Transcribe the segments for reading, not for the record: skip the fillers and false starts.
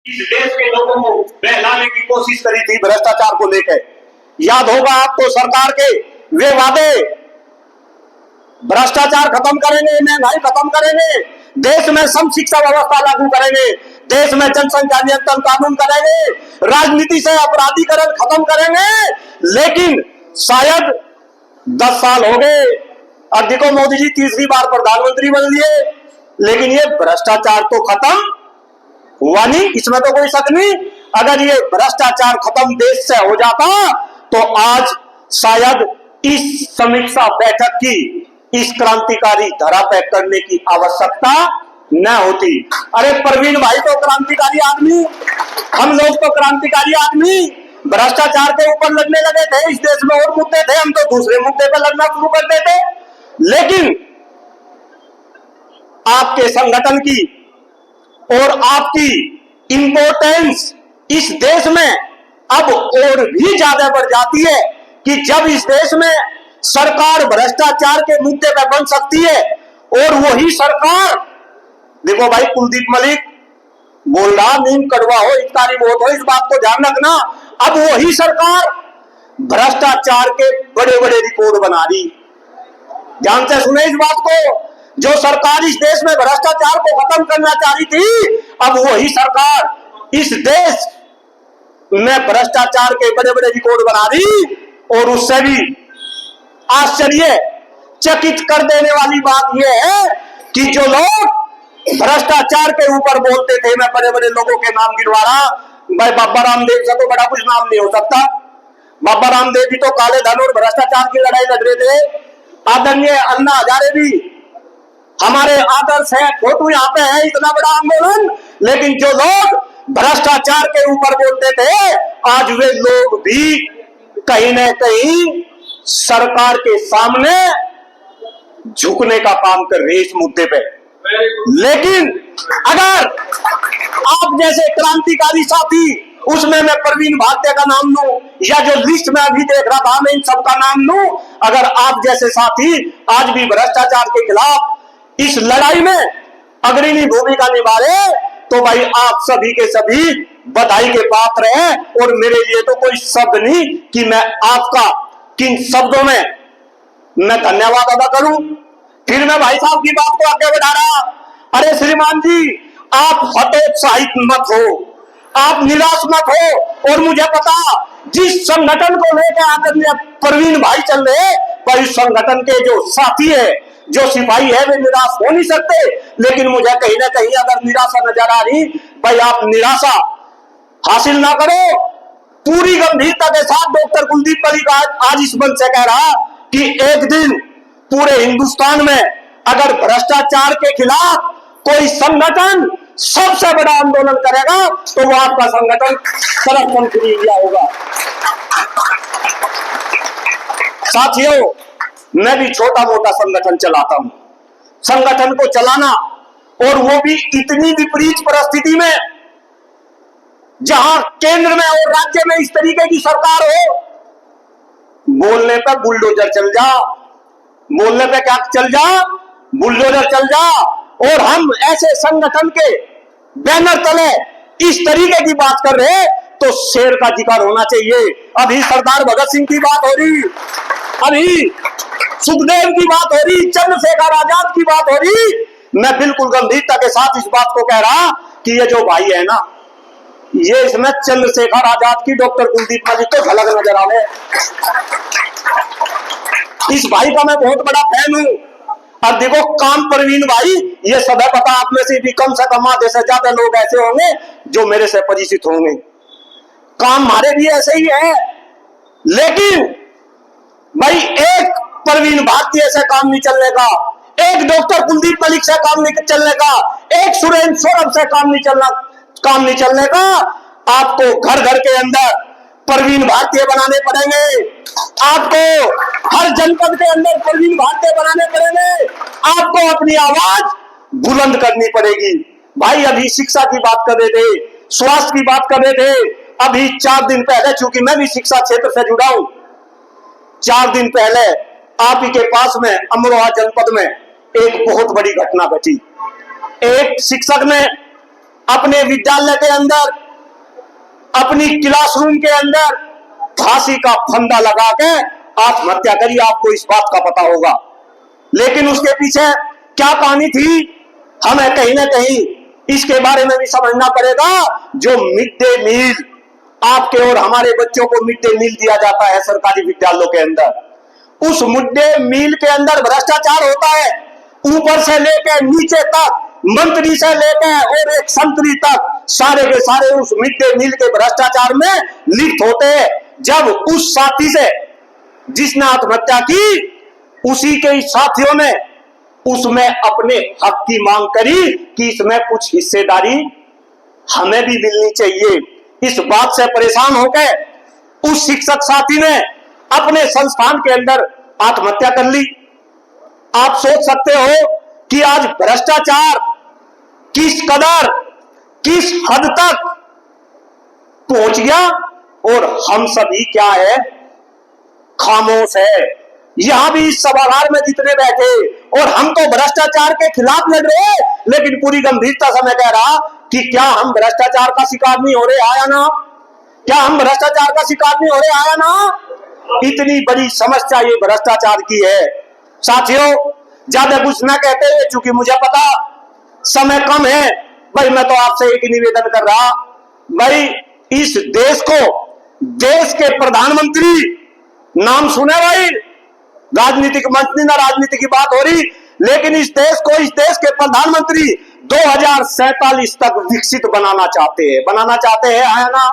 इस देश के लोगों को बहलाने की कोशिश करी थी भ्रष्टाचार को लेकर। याद होगा आपको सरकार के वे वादे, भ्रष्टाचार खत्म करेंगे, महंगाई खत्म करेंगे, देश में सम शिक्षा व्यवस्था लागू करेंगे, देश में जनसंख्या नियंत्रण कानून करेंगे, राजनीति से अपराधीकरण खत्म करेंगे। लेकिन शायद 10 साल हो गए, अब देखो मोदी जी तीसरी बार प्रधानमंत्री बन लिए, लेकिन ये भ्रष्टाचार तो खत्म हुआ नहीं, इसमें तो कोई शक नहीं। अगर ये भ्रष्टाचार खत्म देश से हो जाता तो आज शायद इस समीक्षा बैठक की, इस क्रांतिकारी धरा तय करने की आवश्यकता न होती। अरे प्रवीण भाई तो क्रांतिकारी आदमी, हम लोग तो क्रांतिकारी आदमी भ्रष्टाचार के ऊपर लड़ने लगे थे। इस देश में और मुद्दे थे, हम तो दूसरे मुद्दे पर लड़ना शुरू कर देते। लेकिन आपके संगठन की और आपकी इंपॉर्टेंस इस देश में अब और भी ज्यादा बढ़ जाती है कि जब इस देश में सरकार भ्रष्टाचार के मुद्दे पर बन सकती है और वही सरकार, देखो भाई कुलदीप मलिक बोल रहा नीम कड़वा हो इफ्तारी बहुत हो, इस बात को ध्यान रखना। अब वही सरकार भ्रष्टाचार के बड़े बड़े रिपोर्ट बना रही। ध्यान से सुने इस बात को, जो सरकार इस देश में भ्रष्टाचार को खत्म करना चाह रही थी, अब वही सरकार इस देश में भ्रष्टाचार के बड़े बड़े रिकॉर्ड बना रही। और उससे भी आश्चर्य चकित कर देने वाली बात यह है कि जो लोग भ्रष्टाचार के ऊपर बोलते थे, मैं बड़े बड़े लोगों के नाम गिनवा रहा, भाई बाबा रामदेव से तो बड़ा कुछ नाम नहीं हो सकता। बाबा रामदेव भी तो काले धन और भ्रष्टाचार की लड़ाई लड़ रहे थे। आदरणीय अन्ना हजारे भी हमारे आदर्श है, फोटो यहाँ पे है, इतना बड़ा आंदोलन। लेकिन जो लोग भ्रष्टाचार के ऊपर बोलते थे, आज वे लोग भी कहीं न कहीं सरकार के सामने झुकने का काम कर रहे इस मुद्दे पे। लेकिन अगर आप जैसे क्रांतिकारी साथी, उसमें मैं प्रवीण भारतीय का नाम लूं या जो लिस्ट में अभी देख रहा था मैं इन सबका नाम लूं, अगर आप जैसे साथी आज भी भ्रष्टाचार के खिलाफ इस लड़ाई में अग्रणी भूमिका निभा रहे, तो भाई आप सभी के सभी बधाई के पात्र हैं। और मेरे लिए तो कोई शब्द नहीं कि मैं आपका किन शब्दों में मैं धन्यवाद अदा करूं। फिर मैं भाई साहब की बात को आगे बढ़ा रहा। अरे श्रीमान जी, आप हतोत्साहित मत हो, आप निराश मत हो। और मुझे पता जिस संगठन को लेकर आदरणीय प्रवीण भाई चल रहे, पर इस संगठन के जो साथी है, जो सिपाही है, वे निराश हो नहीं सकते। लेकिन मुझे कहीं ना कहीं अगर निराशा नजर आ रही, भाई आप निराशा हासिल ना करो। पूरी गंभीरता के साथ डॉक्टर कुलदीप मलिक आज इस मंच से कह रहा कि एक दिन पूरे हिंदुस्तान में अगर भ्रष्टाचार के खिलाफ कोई संगठन सबसे बड़ा आंदोलन करेगा तो वो आपका संगठन करप्शन फ्री इंडिया होगा। साथियों, मैं भी छोटा मोटा संगठन चलाता हूं। संगठन को चलाना, और वो भी इतनी विपरीत परिस्थिति में जहां केंद्र में और राज्य में इस तरीके की सरकार हो, बोलने पे बुलडोजर चल जा, बोलने पे क्या चल जा, बुलडोजर चल जा। और हम ऐसे संगठन के बैनर तले इस तरीके की बात कर रहे, तो शेर का जिक्र होना चाहिए। अभी सरदार भगत सिंह की बात हो रही, अभी सुखदेव की बात हो रही, चंद्रशेखर आजाद की बात हो रही। मैं बिल्कुल गंभीरता के साथ इस बात को कह रहा कि ये जो भाई है ना, ये इसमें चंद्रशेखर आजाद की डॉक्टर कुलदीप मलिक को झलक नजर आ रहे। इस भाई का मैं बहुत बड़ा फैन हूं। अब देखो काम प्रवीण भाई, ये सब है पता, आप में से भी कम से कम आधे से ज्यादा लोग ऐसे होंगे जो मेरे से परिचित होंगे। काम हमारे भी ऐसे ही है। लेकिन भाई एक प्रवीण भारतीय से काम नहीं चलने का, एक डॉक्टर कुलदीप मलिक से काम नहीं चलने का, एक सुरेंद्र सौरभ से काम नहीं चलने का। आपको घर घर के अंदर प्रवीण भारतीय बनाने पड़ेंगे, आपको हर जनपद के अंदर प्रवीण भारतीय बनाने पड़ेंगे, आपको अपनी आवाज बुलंद करनी पड़ेगी। भाई अभी शिक्षा की बात कर रहे थे, स्वास्थ्य की बात कर रहे थे। अभी 4 दिन पहले, चूंकि मैं भी शिक्षा क्षेत्र से जुड़ा हूं, 4 दिन पहले आप ही के पास में अमरोहा जनपद में एक बहुत बड़ी घटना घटी। एक शिक्षक ने अपने विद्यालय के अंदर, अपनी क्लासरूम के अंदर फांसी का फंदा लगा के आत्महत्या करी। आपको इस बात का पता होगा। लेकिन उसके पीछे क्या कहानी थी, हमें कहीं ना कहीं इसके बारे में भी समझना पड़ेगा। जो मिड डे मील, आपके और हमारे बच्चों को मिड डे मील दिया जाता है सरकारी विद्यालयों के अंदर, उस मिड डे मील के अंदर भ्रष्टाचार होता है। ऊपर से लेकर नीचे तक, मंत्री से लेकर और एक संतरी तक, सारे के सारे उस मिड डे मील के भ्रष्टाचार में लिप्त होते हैं। जब उस साथी से जिसने आत्महत्या की, उसी के साथियों ने उसमें अपने हक की मांग करी कि इसमें कुछ हिस्सेदारी हमें भी मिलनी चाहिए। इस बात से परेशान होकर उस शिक्षक साथी ने अपने संस्थान के अंदर आत्महत्या कर ली। आप सोच सकते हो कि आज भ्रष्टाचार किस कदर, किस हद तक पहुंच गया, और हम सभी क्या है, खामोश है। यहां भी इस सभागार में जितने बैठे, और हम तो भ्रष्टाचार के खिलाफ लड़ रहे, लेकिन पूरी गंभीरता से मैं कह रहा कि क्या हम भ्रष्टाचार का शिकार नहीं हो रहे, आया ना? क्या हम भ्रष्टाचार का शिकार नहीं हो रहे, आया ना? इतनी बड़ी समस्या ये भ्रष्टाचार की है। साथियों, ज्यादा कुछ ना कहते हुए, चूंकि मुझे पता समय कम है, भाई मैं तो आपसे एक निवेदन कर रहा, भाई इस देश को, देश के प्रधानमंत्री, नाम सुने भाई, राजनीतिक मंत्री ना, राजनीति की बात हो रही, लेकिन इस देश को, इस देश के प्रधानमंत्री 2047 तक विकसित बनाना चाहते हैं, है ना?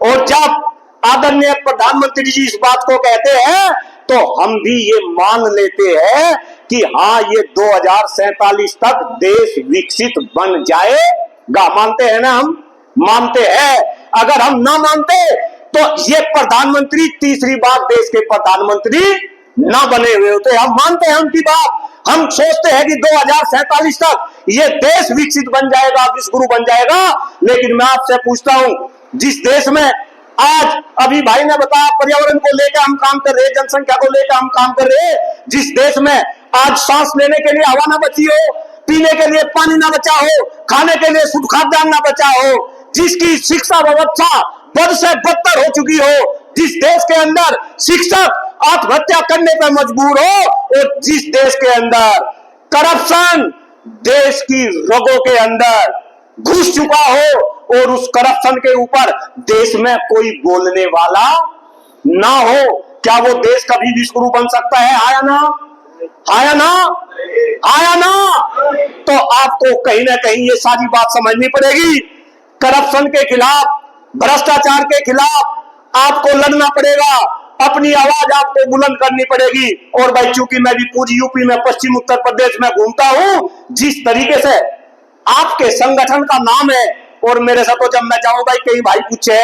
और जब आदरणीय प्रधानमंत्री जी इस बात को कहते हैं, तो हम भी ये मान लेते हैं कि हाँ, ये 2047 तक देश विकसित बन जाएगा। मानते हैं ना? हम मानते हैं। अगर हम ना मानते तो ये प्रधानमंत्री तीसरी बार देश के प्रधानमंत्री ना बने हुए होते। हम मानते हैं उनकी बात। हम सोचते हैं कि 2047 तक ये देश विकसित बन जाएगा, विश्वगुरु बन जाएगा। लेकिन मैं आपसे पूछता हूं, जिस देश में आज, अभी भाई ने बताया, पर्यावरण को लेकर हम काम कर रहे, जनसंख्या को लेकर हम काम कर रहे, जिस देश में आज सांस लेने के लिए हवा ना बची हो, पीने के लिए पानी ना बचा हो, खाने के लिए शुद्ध खाद्यान्न ना बचा हो, जिसकी शिक्षा व्यवस्था बद से बदतर हो चुकी हो, जिस देश के अंदर शिक्षक आत्महत्या करने पर मजबूर हो, और जिस देश के अंदर करप्शन देश की रगों के अंदर घुस चुका हो, और उस करप्शन के ऊपर देश में कोई बोलने वाला ना हो, क्या वो देश कभी विश्वगुरु बन सकता है? आया ना? आया ना? आया ना? तो आपको कहीं ना कहीं ये सारी बात समझनी पड़ेगी। करप्शन के खिलाफ, भ्रष्टाचार के खिलाफ आपको लड़ना पड़ेगा, अपनी आवाज आपको बुलंद करनी पड़ेगी। और भाई, चूंकि मैं भी पूरी यूपी में, पश्चिम उत्तर प्रदेश में घूमता हूं, जिस तरीके से आपके संगठन का नाम है, और मेरे साथ तो जब मैं जाऊं भाई, कई भाई पूछे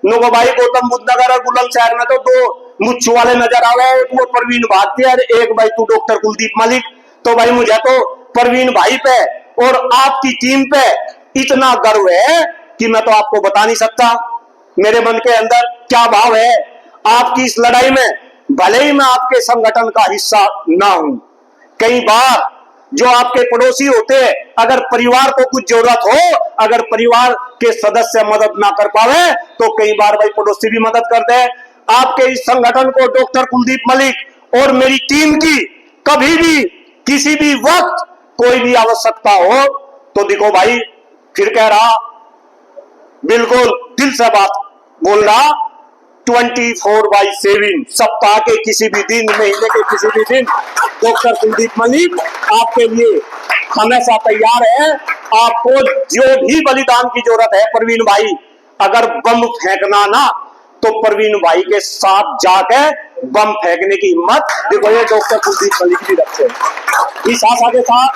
नुको भाई, गौतम बुद्ध नगर और बुलंदशहर में तो 2 मुच्छ वाले नजर आ रहे, एक वो प्रवीण भारती और एक भाई तू डॉक्टर कुलदीप मलिक। तो भाई मुझे तो प्रवीण भाई पे और आपकी टीम पे इतना गर्व है कि मैं तो आपको बता नहीं सकता मेरे मन के अंदर क्या भाव है। आपकी इस लड़ाई में भले ही मैं आपके संगठन का हिस्सा ना हूं, कई बार जो आपके पड़ोसी होते हैं, अगर परिवार को कुछ जरूरत हो, अगर परिवार के सदस्य मदद ना कर पावे, तो कई बार भाई पड़ोसी भी मदद कर दे। आपके इस संगठन को डॉक्टर कुलदीप मलिक और मेरी टीम की कभी भी, किसी भी वक्त कोई भी आवश्यकता हो, तो देखो भाई, फिर कह रहा, बिल्कुल दिल से बात बोल रहा, 24/7 सप्ताह के किसी भी दिन, महीने के किसी भी दिन डॉक्टर कुलदीप मलिक आपके लिए हमेशा तैयार है। आपको जो भी बलिदान की जरूरत है, प्रवीण भाई अगर बम फेंकना ना, तो प्रवीण भाई के साथ जाकर बम फेंकने की हिम्मत देखो ये डॉक्टर कुलदीप मलिक भी रखते हैं। इस आशा के साथ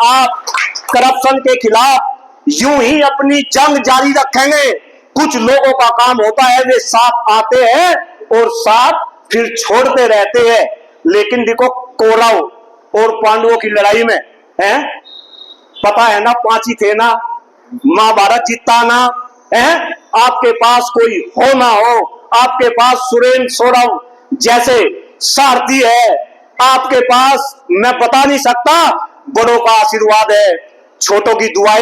आप करप्शन के खिलाफ यूं ही अपनी जंग जारी रखेंगे। कुछ लोगों का काम होता है, वे साथ आते हैं और साथ फिर छोड़ते रहते हैं। लेकिन देखो, कौरव और पांडवों की लड़ाई में है, पता है ना, 5 ही थे ना, महाभारत जीता ना है। आपके पास कोई हो ना हो, आपके पास सुरेंद्र सौरभ जैसे सारथी है, आपके पास मैं बता नहीं सकता, बड़ों का आशीर्वाद है, छोटों की दुआएं